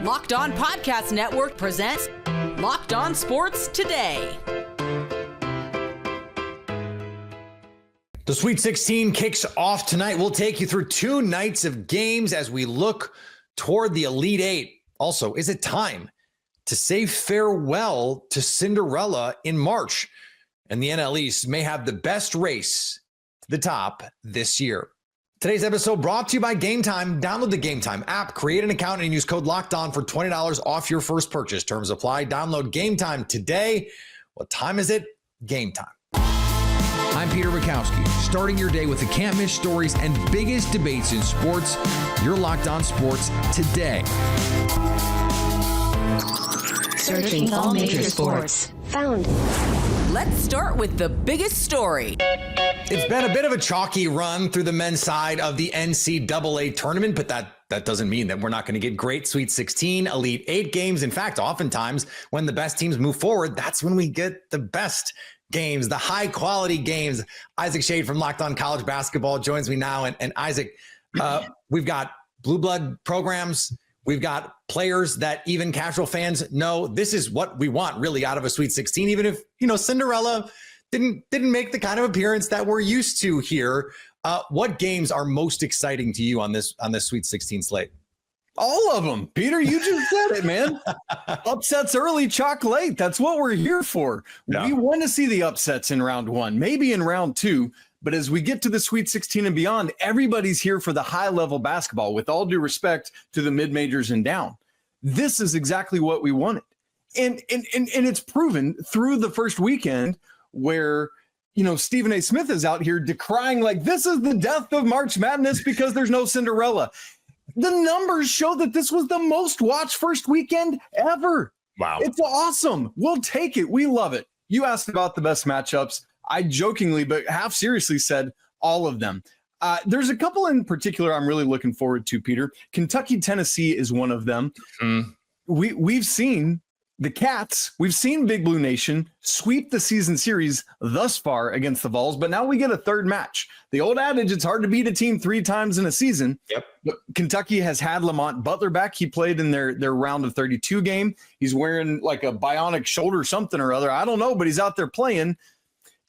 Locked On Podcast Network presents Locked On Sports Today. The Sweet 16 kicks off tonight. We'll take you through 2 nights of games as we look toward the Elite Eight. Also, is it time to say farewell to Cinderella in March? And the NL East may have the best race to the top this year. Today's episode brought to you by Game Time. Download the Game Time app, create an account, and use code LOCKEDON for $20 off your first purchase. Terms apply. Download Game Time today. What time is it? Game time. I'm Peter Bukowski, starting your day with the can't-miss stories and biggest debates in sports. You're Locked On Sports Today. Searching all major sports. Found. Let's start with the biggest story. It's been a bit of a chalky run through the men's side of the NCAA tournament, but that doesn't mean that we're not going to get great Sweet 16, Elite 8 games. In fact, oftentimes when the best teams move forward, that's when we get the best games, the high quality games. Isaac Shade from Locked On College Basketball joins me now. And Isaac, we've got blue blood programs. We've got players that even casual fans know this is what we want really out of a Sweet 16, even if, Cinderella didn't make the kind of appearance that we're used to here. What games are most exciting to you on this Sweet 16 slate? All of them. Peter, you just said it, man. Upsets early, chalk late. That's what we're here for. Yeah. We want to see the upsets in round 1, maybe in round 2. But as we get to the Sweet 16 and beyond, everybody's here for the high-level basketball, with all due respect to the mid-majors and down. This is exactly what we wanted. And it's proven through the first weekend where, Stephen A. Smith is out here decrying like this is the death of March Madness because there's no Cinderella. The numbers show that this was the most watched first weekend ever. Wow. It's awesome. We'll take it. We love it. You asked about the best matchups. I jokingly, but half seriously said all of them. There's a couple in particular I'm really looking forward to, Peter. Kentucky, Tennessee is one of them. We've seen the Cats, we've seen Big Blue Nation sweep the season series thus far against the Vols, but now we get a third match. The old adage, it's hard to beat a team 3 times in a season. Yep. But Kentucky has had Lamont Butler back. He played in their round of 32 game. He's wearing like a bionic shoulder something or other. I don't know, but he's out there playing.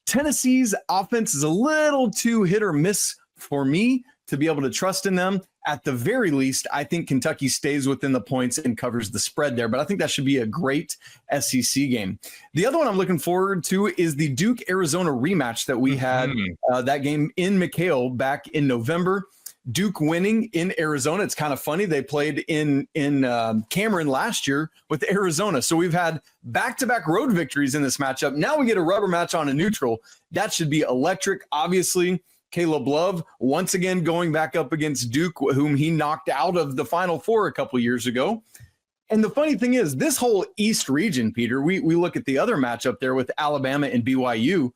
Tennessee's offense is a little too hit or miss for me to be able to trust in them. At the very least, I think Kentucky stays within the points and covers the spread there, but I think that should be a great SEC game. The other one I'm looking forward to is the Duke-Arizona rematch that we had, that game in McHale back in November. Duke winning in Arizona. It's kind of funny. They played in Cameron last year with Arizona. So we've had back-to-back road victories in this matchup. Now we get a rubber match on a neutral. That should be electric. Obviously, Caleb Love once again going back up against Duke, whom he knocked out of the Final Four a couple years ago. And the funny thing is, this whole East region, Peter, we look at the other matchup there with Alabama and BYU.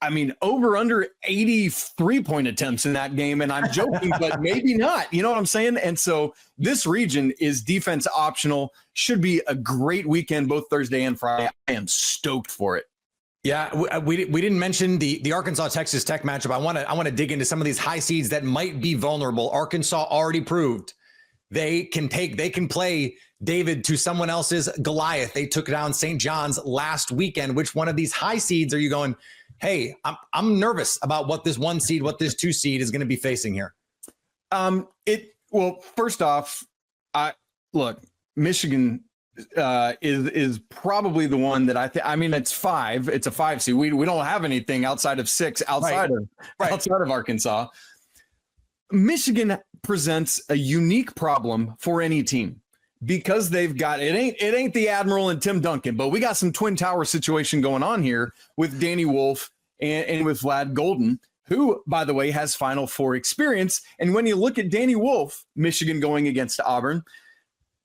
I mean, over under 83-point attempts in that game. And I'm joking, but maybe not. You know what I'm saying? And so this region is defense optional. Should be a great weekend, both Thursday and Friday. I am stoked for it. Yeah, we didn't mention the Arkansas-Texas Tech matchup. I want to dig into some of these high seeds that might be vulnerable. Arkansas already proved they can play David to someone else's Goliath. They took down St. John's last weekend. Which one of these high seeds are you going, hey, I'm nervous about what this 1 seed, what this 2 seed is going to be facing here? Well, first off, Michigan is probably the one that it's 5. It's a 5 seed. We don't have anything outside of 6 outside of Arkansas. Michigan presents a unique problem for any team because they've got it ain't the Admiral and Tim Duncan, but we got some Twin Tower situation going on here with Danny Wolf and with Vlad Golden, who, by the way, has Final Four experience. And when you look at Danny Wolf, Michigan going against Auburn,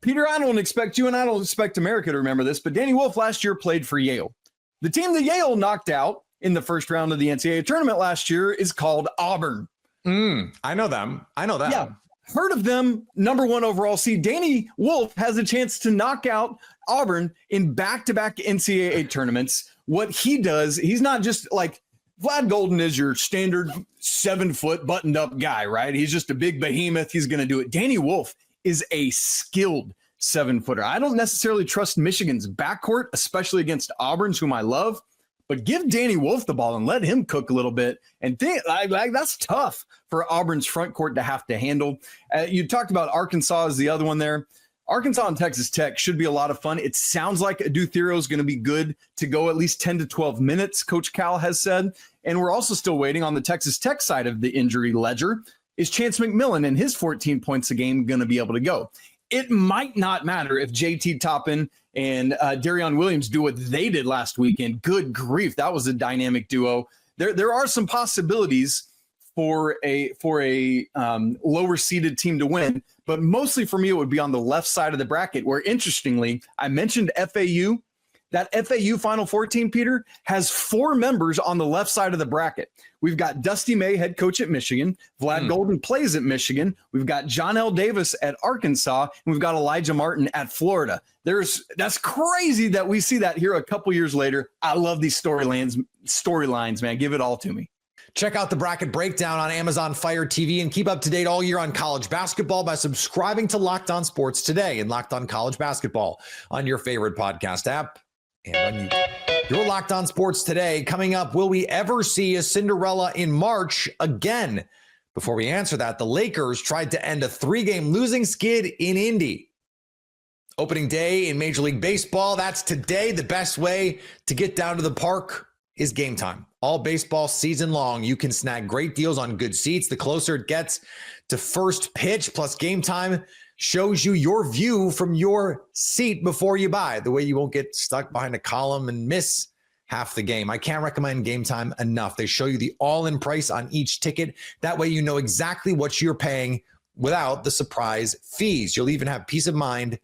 Peter, I don't expect you and I don't expect America to remember this, but Danny Wolf last year played for Yale. The team that Yale knocked out in the first round of the NCAA tournament last year is called Auburn. I know them. Yeah. Heard of them, number 1 overall seed. Danny Wolf has a chance to knock out Auburn in back-to-back NCAA tournaments. What he does, he's not just like Vlad Golden is your standard 7-foot buttoned up guy, right? He's just a big behemoth. He's going to do it. Danny Wolf is a skilled 7-footer. I don't necessarily trust Michigan's backcourt, especially against Auburn's, whom I love, but give Danny Wolf the ball and let him cook a little bit. And that's tough for Auburn's front court to have to handle. You talked about Arkansas as the other one there. Arkansas and Texas Tech should be a lot of fun. It sounds like Adou is going to be good to go at least 10 to 12 minutes, Coach Cal has said. And we're also still waiting on the Texas Tech side of the injury ledger. Is Chance McMillan and his 14 points a game going to be able to go? It might not matter if JT Toppin and Darion Williams do what they did last weekend. Good grief, that was a dynamic duo. There are some possibilities for a lower seeded team to win, but mostly for me it would be on the left side of the bracket. Where interestingly, I mentioned FAU. That FAU Final Four team, Peter, has 4 members on the left side of the bracket. We've got Dusty May, head coach at Michigan. Vlad Golden plays at Michigan. We've got John L. Davis at Arkansas. And we've got Elijah Martin at Florida. That's crazy that we see that here a couple years later. I love these storylines, man. Give it all to me. Check out the bracket breakdown on Amazon Fire TV and keep up to date all year on college basketball by subscribing to Locked On Sports Today and Locked On College Basketball on your favorite podcast app. And on YouTube. You're Locked On Sports Today. Coming up, will we ever see a Cinderella in March again? Before we answer that, the Lakers tried to end a 3-game losing skid in Indy. Opening day in Major League Baseball, that's today. The best way to get down to the park is Game Time. All baseball season long, you can snag great deals on good seats. The closer it gets to first pitch, plus Game Time shows you your view from your seat before you buy, the way you won't get stuck behind a column and miss half the game. I can't recommend Game Time enough. They show you the all-in price on each ticket. That way you know exactly what you're paying without the surprise fees. You'll even have peace of mind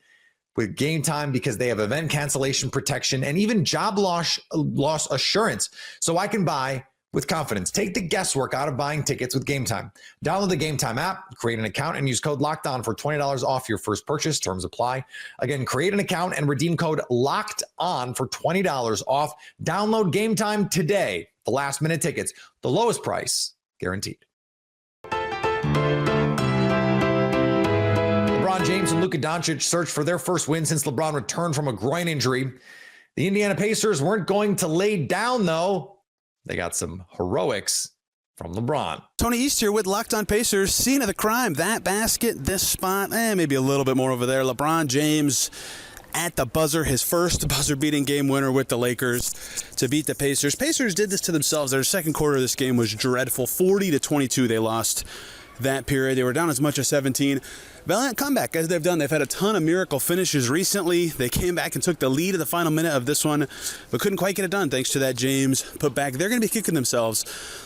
with Game Time because they have event cancellation protection and even job loss assurance. So I can buy with confidence. Take the guesswork out of buying tickets with Game Time. Download the Game Time app, create an account, and use code LOCKEDON for $20 off your first purchase. Terms apply. Again, create an account and redeem code LOCKEDON for $20 off. Download Game Time today. The last-minute tickets, the lowest price guaranteed. LeBron James and Luka Doncic search for their first win since LeBron returned from a groin injury. The Indiana Pacers weren't going to lay down, though. They got some heroics from LeBron. Tony East here with Locked On Pacers. Scene of the crime. That basket, this spot, maybe a little bit more over there. LeBron James at the buzzer, his first buzzer-beating game winner with the Lakers to beat the Pacers. Pacers did this to themselves. Their second quarter of this game was dreadful. 40-22 they lost that period. They were down as much as 17. Valiant comeback, as they've done. They've had a ton of miracle finishes recently. They came back and took the lead in the final minute of this one, but couldn't quite get it done thanks to that James putback. They're going to be kicking themselves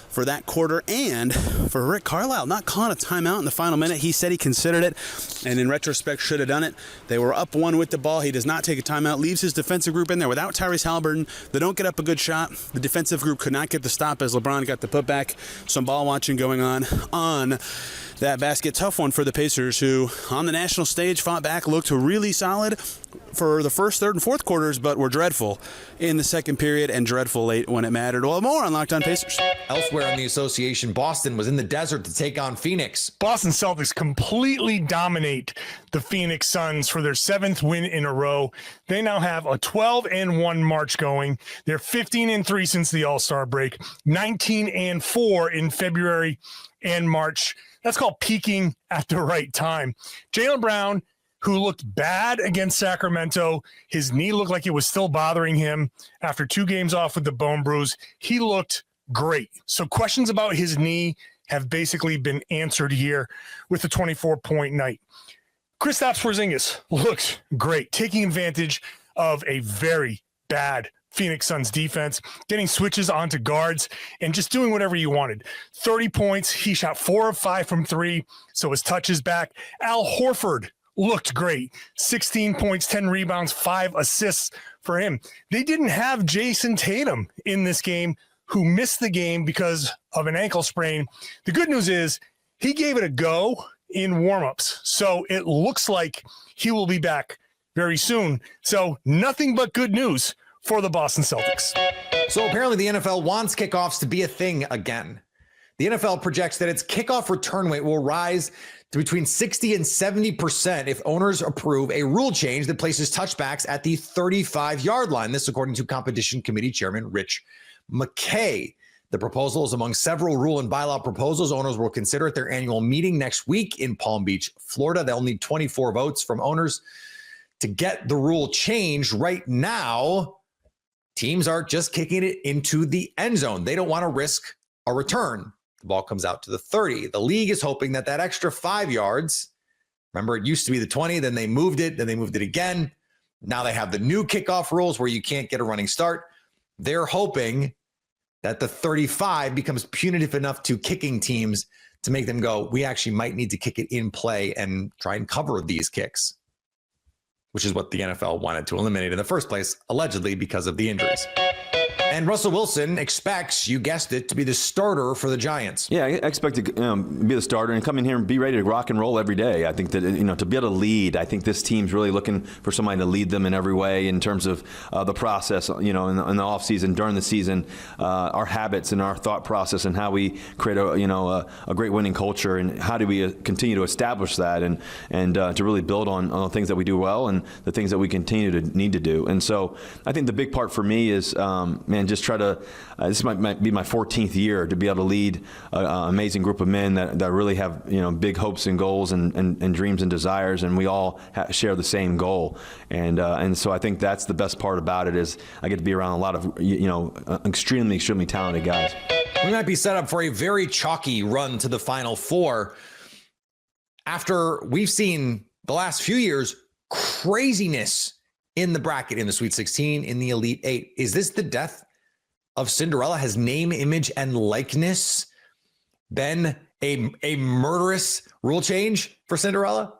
for that quarter and for Rick Carlisle not calling a timeout in the final minute. He said he considered it and in retrospect should have done it. They were up 1 with the ball. He does not take a timeout, leaves his defensive group in there without Tyrese Halliburton. They don't get up a good shot. The defensive group could not get the stop as LeBron got the putback. Some ball watching going on that basket. Tough one for the Pacers, who on the national stage fought back, looked really solid for the first, third, and fourth quarters, but were dreadful in the second period and dreadful late when it mattered. Well, more on Locked On Pacers. Elsewhere in the association, Boston was in the desert to take on Phoenix. Boston Celtics completely dominate the Phoenix Suns for their 7th win in a row. They now have a 12-1 march going. They're 15-3 since the All-Star break, 19-4 in February and March. That's called peaking at the right time. Jaylen Brown, who looked bad against Sacramento, his knee looked like it was still bothering him after 2 games off with the bone bruise. He looked great. So questions about his knee have basically been answered here with the 24-point night. Kristaps Porzingis looked great, taking advantage of a very bad Phoenix Suns defense, getting switches onto guards and just doing whatever you wanted. 30 points. He shot 4 of 5 from 3, so his touch is back. Al Horford looked great. 16 points, 10 rebounds, 5 assists for him. They didn't have Jason Tatum in this game, who missed the game because of an ankle sprain. The good news is he gave it a go in warmups, so it looks like he will be back very soon. So nothing but good news for the Boston Celtics. So apparently the NFL wants kickoffs to be a thing again. The NFL projects that its kickoff return rate will rise to between 60 and 70% if owners approve a rule change that places touchbacks at the 35-yard line. This, according to Competition Committee Chairman Rich McKay. The proposal is among several rule and bylaw proposals owners will consider at their annual meeting next week in Palm Beach, Florida. They'll need 24 votes from owners to get the rule changed. Right now, teams are just kicking it into the end zone. They don't want to risk a return. The ball comes out to the 30. The league is hoping that extra 5 yards, remember it used to be the 20, then they moved it again. Now they have the new kickoff rules where you can't get a running start. They're hoping that the 35 becomes punitive enough to kicking teams to make them go, we actually might need to kick it in play and try and cover these kicks, which is what the NFL wanted to eliminate in the first place, allegedly because of the injuries. And Russell Wilson expects, you guessed it, to be the starter for the Giants. Yeah, I expect to be the starter and come in here and be ready to rock and roll every day. I think that, to be able to lead, I think this team's really looking for somebody to lead them in every way in terms of the process, in the offseason, during the season, our habits and our thought process and how we create a great winning culture and how do we continue to establish that and to really build on the things that we do well and the things that we continue to need to do. And so I think the big part for me is, just try to, this might be my 14th year to be able to lead an amazing group of men that really have, big hopes and goals and dreams and desires, and we all share the same goal. And so I think that's the best part about it is I get to be around a lot of, extremely, extremely talented guys. We might be set up for a very chalky run to the Final Four after we've seen the last few years craziness in the bracket, in the Sweet 16, in the Elite Eight. Is this the death of Cinderella? Has name, image, and likeness been a murderous rule change for Cinderella?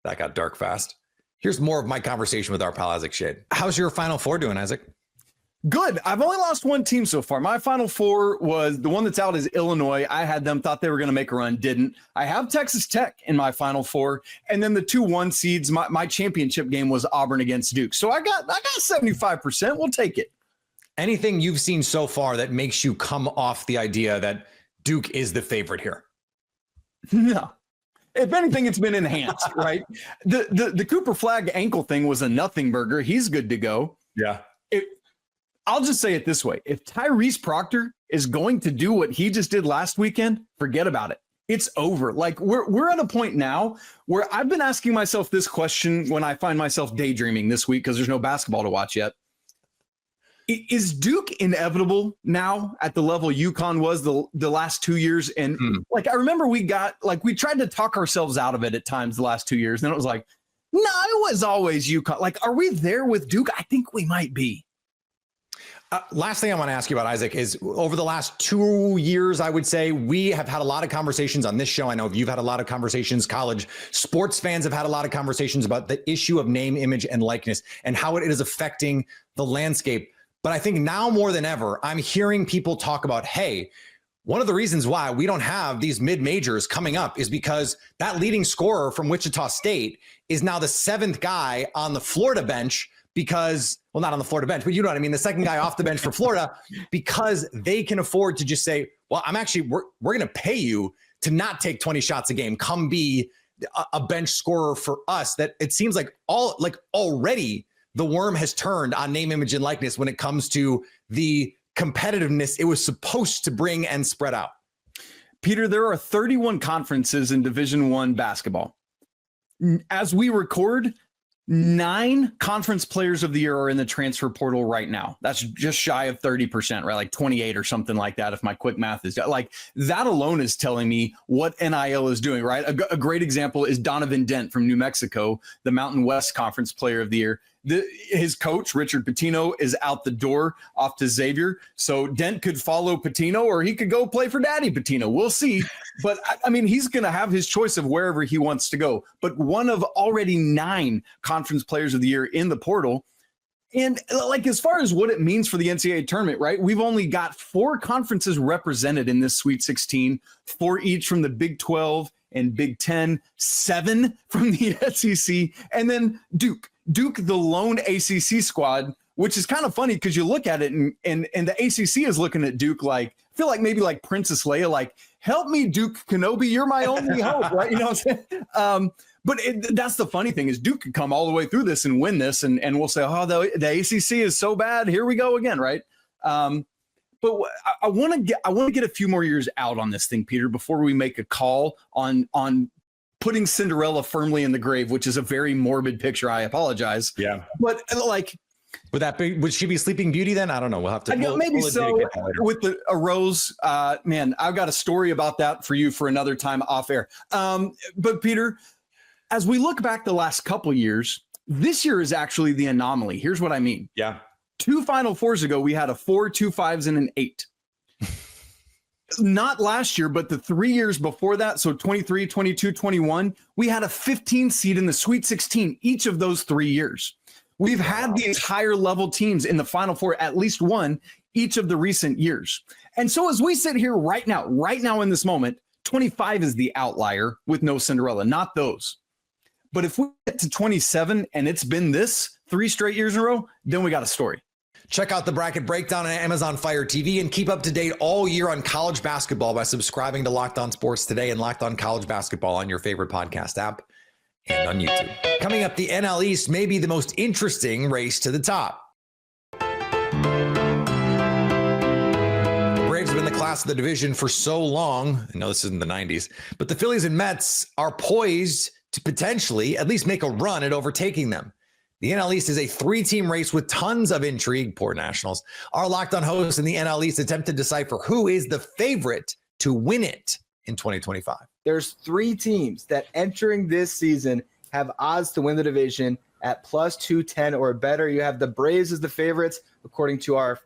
That got dark fast. Here's more of my conversation with our pal Isaac Shade. How's your Final Four doing, Isaac? Good. I've only lost one team so far. My Final Four was the one that's out is Illinois. I had them, thought they were going to make a run, didn't. I have Texas Tech in my Final Four. And then the 2-1 seeds, my championship game was Auburn against Duke. So I got 75%. We'll take it. Anything you've seen so far that makes you come off the idea that Duke is the favorite here? No. If anything, it's been enhanced, right? The Cooper Flag ankle thing was a nothing burger. He's good to go. Yeah. I'll just say it this way. If Tyrese Proctor is going to do what he just did last weekend, forget about it. It's over. Like we're at a point now where I've been asking myself this question when I find myself daydreaming this week because there's no basketball to watch yet. Is Duke inevitable now at the level UConn was the last 2 years? And I remember we tried to talk ourselves out of it at times the last 2 years. And it was like, no, it was always UConn. Are we there with Duke? I think we might be. Last thing I want to ask you about, Isaac, is over the last 2 years, I would say we have had a lot of conversations on this show. I know you've had a lot of conversations. College sports fans have had a lot of conversations about the issue of name, image, and likeness and how it is affecting the landscape. But I think now more than ever, I'm hearing people talk about, hey, one of the reasons why we don't have these mid-majors coming up is because that leading scorer from Wichita State is now the seventh guy on the Florida bench because, well, not on the Florida bench, but you know what I mean, the second guy off the bench for Florida, because they can afford to just say, well, we're going to pay you to not take 20 shots a game. Come be a bench scorer for us. That it seems like already the worm has turned on name, image, and likeness when it comes to the competitiveness it was supposed to bring and spread out. Peter, there are 31 conferences in Division I basketball. As we record, 9 conference players of the year are in the transfer portal right now. That's just shy of 30%, right? Like 28 or something like that. If my quick math is like that alone is telling me what NIL is doing, right? A great example is Donovan Dent from New Mexico, the Mountain West Conference Player of the Year. His coach, Richard Pitino, is out the door off to Xavier. So Dent could follow Pitino or he could go play for Daddy Pitino. We'll see. But I mean, he's going to have his choice of wherever he wants to go. But one of already 9 conference players of the year in the portal. And as far as what it means for the NCAA tournament, right? We've only got 4 conferences represented in this Sweet 16, 4 each from the Big 12 and Big 10, 7 from the SEC, and then Duke, the lone ACC squad, which is kind of funny because you look at it and the ACC is looking at Duke I feel like maybe like Princess Leia, help me, Duke Kenobi. You're my only hope, right? You know what I'm saying? But that's the funny thing is Duke could come all the way through this and win this, and we'll say, oh, the ACC is so bad. Here we go again, right? But I want to get a few more years out on this thing, Peter, before we make a call on putting Cinderella firmly in the grave, which is a very morbid picture. I apologize. Yeah, but like, would she be Sleeping Beauty then? I don't know. We'll have to maybe so. With a rose, man, I've got a story about that for you for another time off air. But Peter, as we look back the last couple of years, this year is actually the anomaly. Here's what I mean. Yeah. 2 Final Fours ago, we had a 4, 2 5s, and an 8. Not last year, but the 3 years before that, so 23, 22, 21, we had a 15 seed in the Sweet 16 each of those 3 years. We've had these higher level teams in the Final Four, at least one, each of the recent years. And so as we sit here right now in this moment, 25 is the outlier with no Cinderella, not those. But if we get to 27 and it's been this 3 straight years in a row, then we got a story. Check out the Bracket Breakdown on Amazon Fire TV and keep up to date all year on college basketball by subscribing to Locked On Sports Today and Locked On College Basketball on your favorite podcast app and on YouTube. Coming up, the NL East may be the most interesting race to the top. Braves have been the class of the division for so long. I know this isn't the 90s, but the Phillies and Mets are poised to potentially at least make a run at overtaking them. The NL East is a 3-team race with tons of intrigue. Poor Nationals. Our Locked On hosts in the NL East attempt to decipher who is the favorite to win it in 2025. There's 3 teams that entering this season have odds to win the division at plus 210 or better. You have the Braves as the favorites, according to our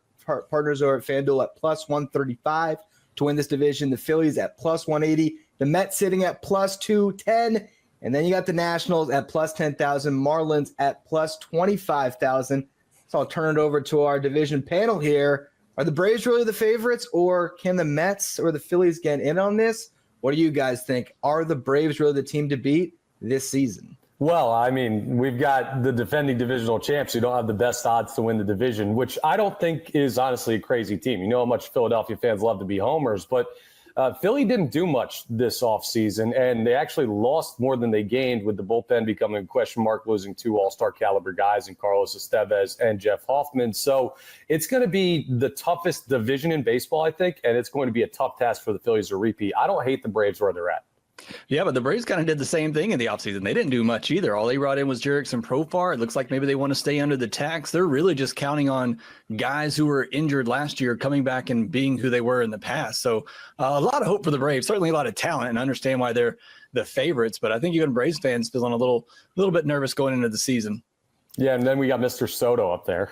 partners over at FanDuel, at plus 135 to win this division. The Phillies at plus 180. The Mets sitting at plus 210. And then you got the Nationals at plus 10,000, Marlins at plus 25,000. So I'll turn it over to our division panel here. Are the Braves really the favorites, or can the Mets or the Phillies get in on this? What do you guys think? Are the Braves really the team to beat this season? Well, I mean, we've got the defending divisional champs who don't have the best odds to win the division, which I don't think is honestly a crazy team. You know how much Philadelphia fans love to be homers, but Philly didn't do much this offseason, and they actually lost more than they gained, with the bullpen becoming a question mark, losing 2 all-star caliber guys in Carlos Estevez and Jeff Hoffman. So it's going to be the toughest division in baseball, I think, and it's going to be a tough task for the Phillies to repeat. I don't hate the Braves where they're at. Yeah, but the Braves kind of did the same thing in the offseason. They didn't do much either. All they brought in was Jerickson Profar. It looks like maybe they want to stay under the tax. They're really just counting on guys who were injured last year coming back and being who they were in the past. So a lot of hope for the Braves, certainly a lot of talent, and understand why they're the favorites. But I think even Braves fans feeling a little bit nervous going into the season. Yeah, and then we got Mr. Soto up there.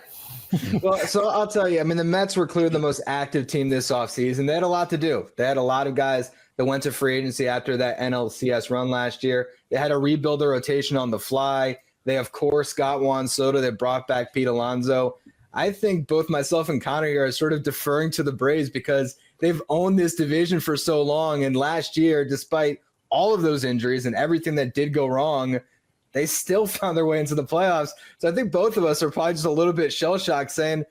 Well, so I'll tell you, I mean, the Mets were clearly the most active team this offseason. They had a lot to do. They had a lot of guys that went to free agency after that NLCS run last year. They had to rebuild their rotation on the fly. They, of course, got Juan Soto. They brought back Pete Alonso. I think both myself and Connor here are sort of deferring to the Braves because they've owned this division for so long. And last year, despite all of those injuries and everything that did go wrong, they still found their way into the playoffs. So I think both of us are probably just a little bit shell-shocked saying,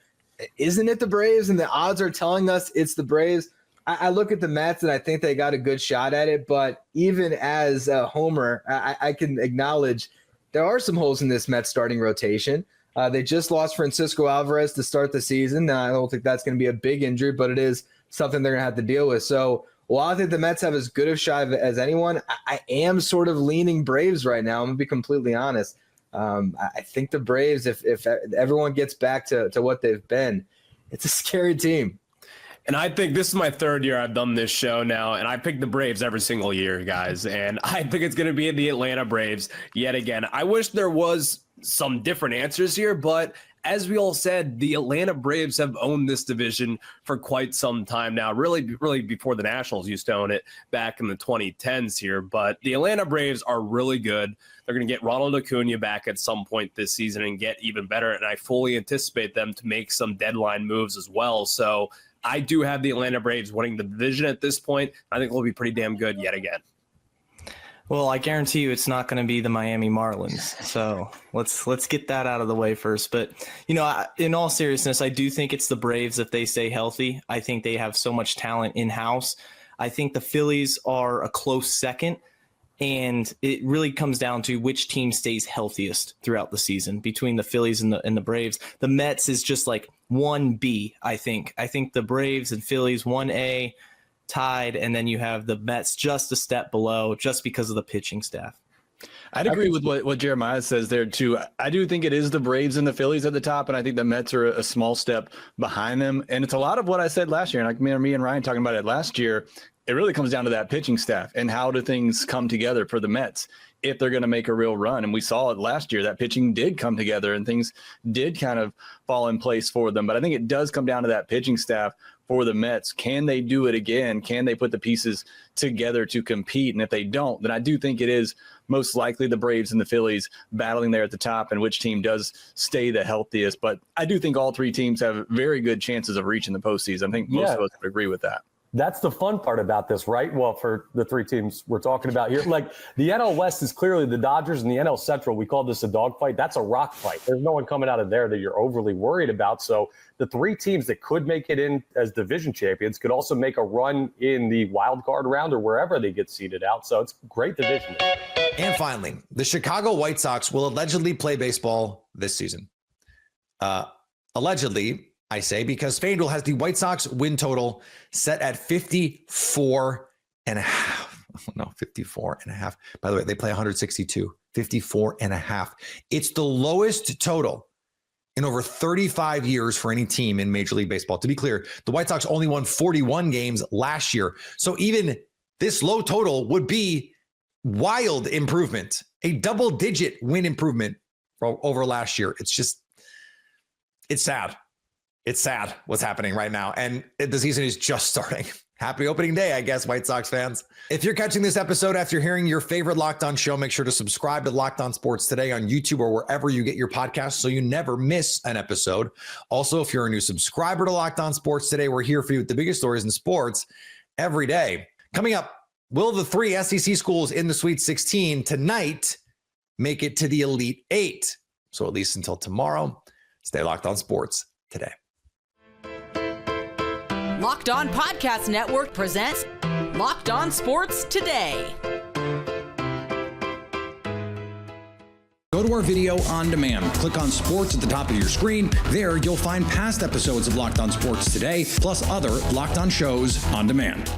isn't it the Braves? And the odds are telling us it's the Braves. I look at the Mets and I think they got a good shot at it, but even as a homer, I can acknowledge there are some holes in this Mets starting rotation. They just lost Francisco Alvarez to start the season. I don't think that's going to be a big injury, but it is something they're going to have to deal with. So while I think the Mets have as good a shot as anyone, I am sort of leaning Braves right now. I'm going to be completely honest. I think the Braves, if everyone gets back to what they've been, it's a scary team. And I think this is my 3rd year I've done this show now, and I pick the Braves every single year, guys. And I think it's going to be the Atlanta Braves yet again. I wish there was some different answers here, but as we all said, the Atlanta Braves have owned this division for quite some time now, really before the Nationals used to own it back in the 2010s here. But the Atlanta Braves are really good. They're going to get Ronald Acuna back at some point this season and get even better, and I fully anticipate them to make some deadline moves as well. So I do have the Atlanta Braves winning the division at this point. I think they'll be pretty damn good yet again. Well, I guarantee you it's not going to be the Miami Marlins. So let's get that out of the way first. But, you know, in all seriousness, I do think it's the Braves if they stay healthy. I think they have so much talent in-house. I think the Phillies are a close second. And it really comes down to which team stays healthiest throughout the season between the Phillies and the Braves. The Mets is just like 1B, I think. I think the Braves and Phillies 1A tied, and then you have the Mets just a step below just because of the pitching staff. I'd agree with what Jeremiah says there too. I do think it is the Braves and the Phillies at the top, and I think the Mets are a small step behind them. And it's a lot of what I said last year, and like me and Ryan talking about it last year. It really comes down to that pitching staff and how do things come together for the Mets if they're going to make a real run. And we saw it last year, that pitching did come together and things did kind of fall in place for them. But I think it does come down to that pitching staff for the Mets. Can they do it again? Can they put the pieces together to compete? And if they don't, then I do think it is most likely the Braves and the Phillies battling there at the top and which team does stay the healthiest. But I do think all three teams have very good chances of reaching the postseason. I think most of us would agree with that. That's the fun part about this, right? Well, for the three teams we're talking about here, like the NL West is clearly the Dodgers, and the NL Central, we call this a dogfight. That's a rock fight. There's no one coming out of there that you're overly worried about. So the three teams that could make it in as division champions could also make a run in the wild card round or wherever they get seeded out. So it's a great division. And finally, the Chicago White Sox will allegedly play baseball this season. Allegedly, I say, because FanDuel has the White Sox win total set at 54 and a half. No, 54 and a half. By the way, they play 162, 54 and a half. It's the lowest total in over 35 years for any team in Major League Baseball. To be clear, the White Sox only won 41 games last year. So even this low total would be wild improvement, a double-digit win improvement over last year. It's sad. It's sad what's happening right now. And the season is just starting. Happy opening day, I guess, White Sox fans. If you're catching this episode after hearing your favorite Locked On show, make sure to subscribe to Locked On Sports Today on YouTube or wherever you get your podcasts so you never miss an episode. Also, if you're a new subscriber to Locked On Sports Today, we're here for you with the biggest stories in sports every day. Coming up, will the three SEC schools in the Sweet 16 tonight make it to the Elite Eight? So at least until tomorrow, stay locked on sports today. Locked On Podcast Network presents Locked On Sports Today. Go to our video on demand. Click on sports at the top of your screen. There, you'll find past episodes of Locked On Sports Today, plus other Locked On shows on demand.